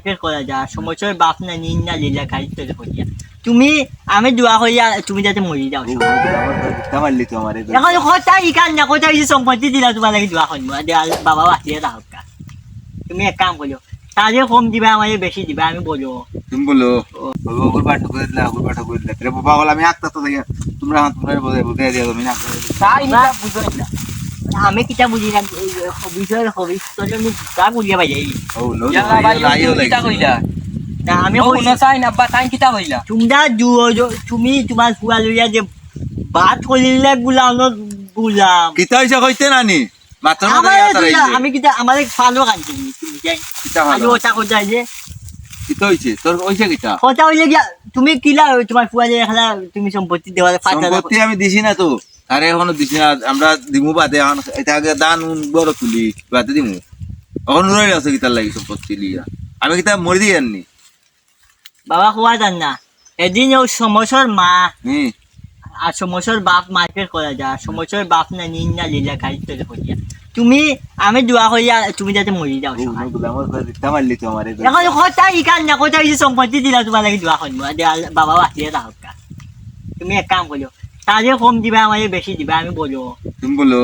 Market করা যায় সমস্যার বাপ না নিন না লীলা গাড়ি তৈরি করিয়া তুমি আমি দোয়া করিয়া তুমি যাতে মরি যাও মারলি তো আমার এখন কথা ইকান না কথা হয়েছে সম্পত্তি দিলা তোমার লাগে দোয়া করিব বাবা বাঁচিয়ে থাকা তুমি এক কাম করো তাদের কম দিবা আমার বেশি দিবা আমি বলবো তুমি বলো ওগুলো পাঠ করে দিলা ওগুলো পাঠ করে দিলা রে বাবা বল আমি আঁকতা তো দেখি তোমরা বলতে দিয়া তুমি না তাই না বুঝো না আমি কিটা বুঝি না বিষয়ের হবি তোর আমি তা বুঝিয়া পাই যাই ও নো ইয়াল্লা ভাই কিটা কইলা না আমি ও না চাই না বা তাই কিটা কইলা তোমরা তুমি তোমার ফুয়া লইয়া যে বাত করিলে গুলানত গুলাম কিতা হইছে কইতে নানি মাত্র আমি কিটা আমারে ফালো কাটছি তুমি যাই কিতা আজ ওটা কোথায় যে কিতা হইছে তোর হইছে কিতা কথা হইলে গিয়া তুমি কিলা তোমার ফুয়া যে খেলা তুমি সম্পত্তি দেওয়া সম্পত্তি আমি দিছি না তো আরে এখনো দিছি না আমরা দিমু বাদে এখন এটা আগে দান বড় তুলি বাদে দিমু এখন রইল আছে কিতার লাগি সম্পত্তি লিয়া আমি কিতা মরি দিয়ে আননি বাবা কোয়া জান না এদিন ও সমস্যার মা হুম আর সমস্যার বাপ মার্কেট করা যায় সমস্যার বাপ না নিন না লীলা গাড়ি তৈরি করিয়া তুমি আমি দোয়া করিয়া তুমি যাতে মরি যাও মারলি তো আমার এখন কথা ইকান না কথা হয়েছে সম্পত্তি দিলা তোমার লাগে দোয়া করিব বাবা বাঁচিয়ে থাকা তুমি এক কাম করো তাদের কম দিবা আমার বেশি দিবা আমি বলবো তুমি বলো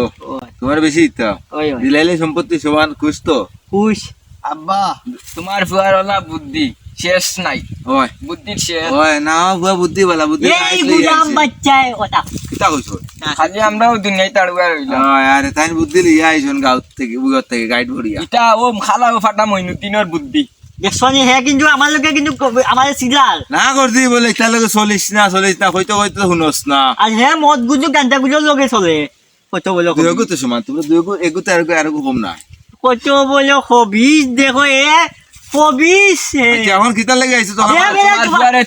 তোমার বেশি ইচ্ছা ওই ওই দিলাইলে সম্পত্তি সমান খুশ তো খুশ আব্বা তোমার ফুয়ার ওলা বুদ্ধি শেষ নাই হয় বুদ্ধির শেষ হয় না বুয়া বুদ্ধি বলা বুদ্ধি এই গুলাম বাচ্চায় ওটা কিতা কইছো খালি আমরাও দুনিয়ায় তাড়ুয়া রইলাম আরে তাই বুদ্ধি লিয়া আইছন গাঁও থেকে বুয়র থেকে গাইড ভরিয়া ইটা ও খালা ও ফাটা মইনুদ্দিনের বুদ্ধি দেখছনি হে কিন্তু আমার লোকে কিন্তু আমার সিলাল না করছি বলে ইটার লগে চলিস না হয়তো হয়তো শুনস না আর হে মদ গুজু গান্ডা গুজুর লগে চলে কত বলো দুইগু তো সমান তোমরা দুইগু এগুতে আর কম না কত বলো হবিস দেখো এ হবিস এখন কিতার লাগে আইছো তখন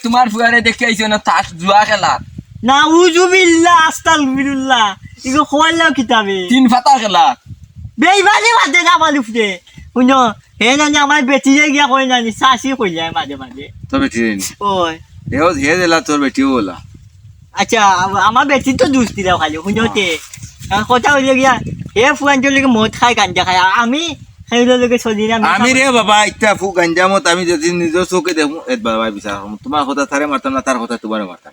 তোমার ফুয়ারে দেখে আইছো না তাস জুয়া খেলা না উজুবিল্লাহ আস্তাগফিরুল্লাহ ইগো খোয়াল্লাও কিতাবে 3 ফাতা খেলা বেইবানি বাদে না মালুফতে শুনো হে জানি আমার বেটি যাই গিয়া কই জানি সাসি কই যায় মাঝে মাঝে তো বেটি রে ওই এও হে দিলা তোর বেটি বলা আচ্ছা আমার বেটি তো দুষ দিলা খালি শুনোতে কথা হইলে গিয়া হে ফুয়ান চলে মদ খাই গাঞ্জা খায় আমি সেইগুলোকে চলি না আমি রে বাবা ইটা ফু গাঞ্জামত আমি যদি নিজের চোখে দেখো এ বাবা বিচার তোমার কথা তারে মারতাম না তার কথা তোমারে মারতাম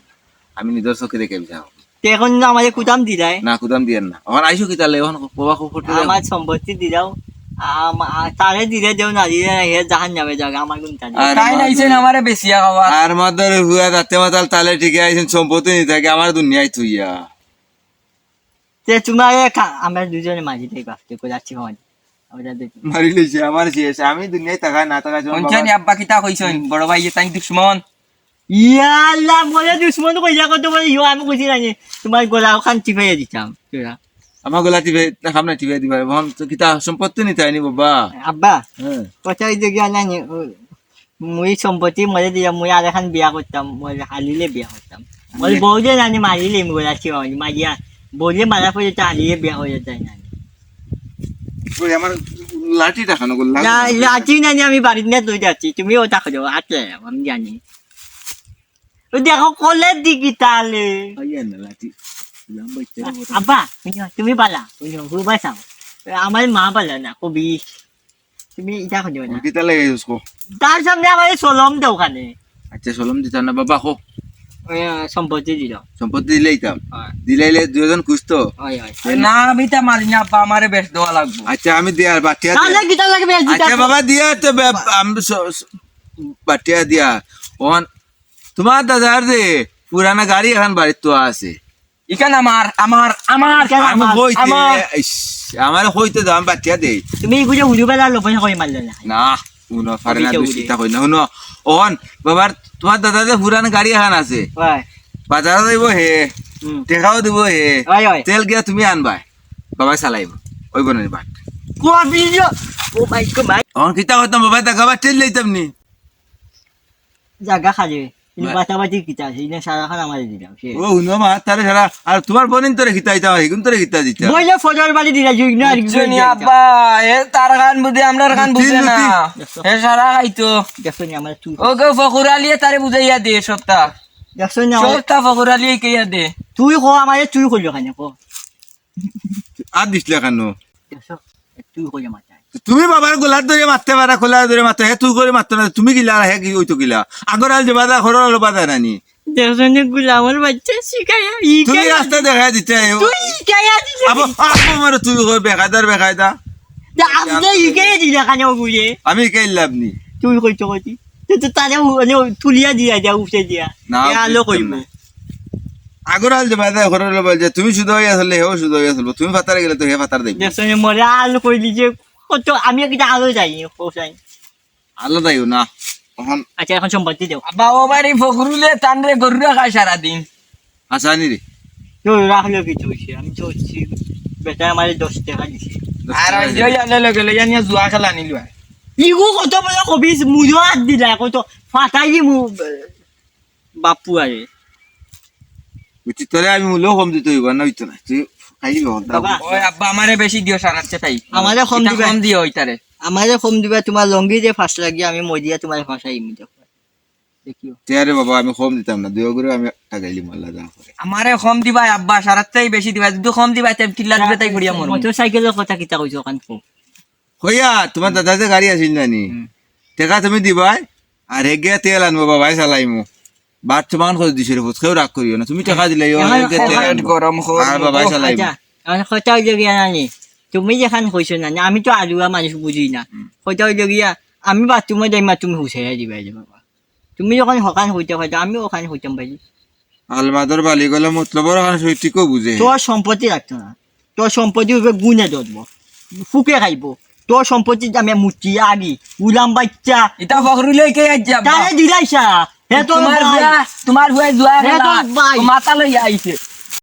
আমি নিজের চোখে দেখে বিচার এখন আমাদের কুদাম দিলাই না কুদাম দিয়েন না এখন আইসো কি তাহলে এখন বাবা খুব আমার সম্পত্তি দিলাও তারে দিলে দেও না দিলে হে জাহান যাবে জায়গা আমার কোন জানি তাই নাইছেন আমারে বেশিয়া খাওয়া আর মাদার হুয়া রাতে মাতাল তালে ঠিক আইছেন সম্পত্তি নি থাকে আমার দুনিয়ায় তুইয়া তে তোমার আমরা দুজনে মাঝি থেকে বাঁচতে করে যাচ্ছি আমার মারি লইছে আমার শেষ আমি দুনিয়ায় টাকা না টাকা কোনখানে আব্বা কিতা কইছেন বড় ভাই তাই দুশ্মন ইয়াল্লাহ মনে দুশ্মন কইয়া কত বলে ইও আমি কইছি না তোমার গলা ওখান চিপাইয়া দিতাম আমার গলা টিপে খাম না টিপে দিবা এখন তো কিতা সম্পত্তি নিতে আইনি বাবা আব্বা হ্যাঁ কথা হইতে গিয়া না মুই সম্পত্তি মরে দিয়া মুই আর এখন বিয়া করতাম মই হালিলে বিয়া করতাম মই বউলে নানি মারিলে মুই রাখছি মারিয়া বউলে মারা পরে তো হালিলে বিয়া হয়ে যায় না ওই আমার লাঠি দেখানো গো লাঠি নানি আমি বাড়িতে নিয়ে তুই যাচ্ছি তুমি ওটা খোঁজো আছে আমি জানি ও দেখো কলের দিকে তাহলে না লাঠি আব্বা তুমি পালা ঘুরবা চাও আমার মা পালা না কবি তুমি এটা খোঁজো না কিতা লাগে उसको তার সামনে আমার সলম দে ওখানে আচ্ছা সলম দিতা না বাবা কো সম্পত্তি দিল সম্পত্তি দিলেইতাম দিলাইলে দুজন খুঁজতো না আমি তা মারি না আব্বা আমারে বেশ দেওয়া লাগবে আচ্ছা আমি দিয়া বাটিয়া তাহলে কিটা লাগে বেশ দিতা আচ্ছা বাবা দিয়া তো বাটিয়া দিয়া ওন তোমার দাদার যে পুরানা গাড়ি এখন বাড়িতে তো আছে ইখান আমার আমার আমার আমি কইতে আমার কইতে দাম বাটিয়া দেই তুমি গুজে হুলুবেলা লোপন কই মারলে না না উনো পারে না দুষ্টা কই না উনো ওন বাবার তোমার দাদা যে পুরানা গাড়ি এখন আছে ওই বাজারে যাইব হে টেকাও দিব হে ওই ওই তেল গিয়া তুমি আনবা বাবা চালাইব ওই বনের বাট কোয়া ভিডিও ও মাই গড মাই এখন কিতা করতাম বাবা দেখাবা তেল লইতাম নি জায়গা খালি বাতাবাতি কিতা আছে ইনা সারাখান আমারে দিলাম ও উনো মা তারে সারা আর তোমার বনিন তোরে খিতাইতা হিগুন তোরে খিতা দিতা বইলে ফজর বাড়ি দিলা জুইনা আর জনি আব্বা এ তার গান বুঝে আমরার গান বুঝে না এ সারা খাইতো দেখছনি আমার চুল ও গো ফকুরালিয়ে তারে বুঝাইয়া দে সপ্তাহ দেখছনি সপ্তাহ ফকুরালিয়ে কইয়া দে তুই কো আমারে তুই কইলো খানে কো আর দিছলে কেন দেখছ তুই কইয়া মাথায় তুমি বাবার গোলার ধরে মারতে পারা খোলার ধরে মারতে হে তুই করে মারতো না তুমি গিলা আর হে কি ওই তো গিলা আগর আল যে বাধা খরর আলো বাধা নানি দেখছনে গুলামর বাচ্চা শিখায়া তুমি রাস্তা দেখা দিতে তুই শিখায়া দিলে আবো আবো মারো তুই কই বেকায়দা আপনি শিখায়া দিলে কেন গুলে আমি কে লাভ নি তুই কইছো কইছি তো তারে তুলিয়া দিয়া যা উঠে দিয়া না, এ আলো কইব না। আগর আল যে বাধা খরর আলো বলছে তুমি শুধু হই আসলে হেও শুধু হই আসলে তুমি ফাতারে গেলে তো হে ফাতার দেখবে দেখছনে মরে আলো কইলি যে কত আমি একটা আলো যাই কোসাই আলাদাইও না তখন আচ্ছা এখন সম্পত্তি দেও আব্বা ও বাড়ি ফখরুলে টানরে গরুরা খায় সারাদিন হাসানি রে তো রাখলো কিছু হইছে আমি তো বেটা আমার 10 টাকা দিছে আর জয় আলে লগে লইয়া নিয়ে জুয়া খেলা নিলু ইগো কত বলে কবিস মুজো হাত দিলা কত ফাটাই দি মু বাপু আরে বুঝছি তোরে আমি মূল্য কম দিতে হইব না হইতো না তুই খাইলি বাবা, ওই আব্বা আমারে বেশি দিও সারাচ্ছে তাই আমারে কম এটা দিবে। কম দিও ওইটারে আমারে কম দিবা তোমার লঙ্গি যে ফাঁস লাগিয়ে আমি মদিয়া তোমার ফাঁসাই মি দেখো দেখিও তেরে বাবা আমি কম দিতাম না দুই করে আমি একটা গাইলি মাল্লা যা করে আমারে কম দিবা আব্বা সারাচ্ছেই বেশি দিবা যদি কম দিবা তেম টিল্লা দিবে তাই করিয়া মরম মোটরসাইকেলের কথা কিতা কইছো কান কো কইয়া তোমার দাদা যে গাড়ি আছিল নানি টেকা তুমি দিবাই আর হেগে তেল আনবো বাবাই চালাইমু বাট সমান করে দিছে রে কেউ রাগ করিও না তুমি টাকা দিলে হেগে তেল আনবো গরম আর বাবাই চালাইমু আচ্ছা আমার কথা হইলো গিয়া নানি তুমি যেখান কইছো না আমি তো আলুয়া মানুষ বুঝি না কথা হইলো গিয়া আমি বাথরুমে যাইমা তুমি হুসাইয়া দিবা যে বাবা তুমি যখন হকান হইতে হয়তো আমি ওখানে হইতাম পারি আলমাদর বালি গলে মতলবর ওখানে সৈতিকও বুঝে তোর সম্পত্তি রাখতো না তোর সম্পত্তি হবে গুনে ধরবো ফুকে খাইবো তোর সম্পত্তি আমি মুচি আগি উলাম বাচ্চা এটা ফখরুলে কে আইছে আব্বা তারে দিলাইছা হে তোর তোমার ভাই। হুয়া জুয়া হে খেলা তোর ভাই। মাথা লইয়া আইছে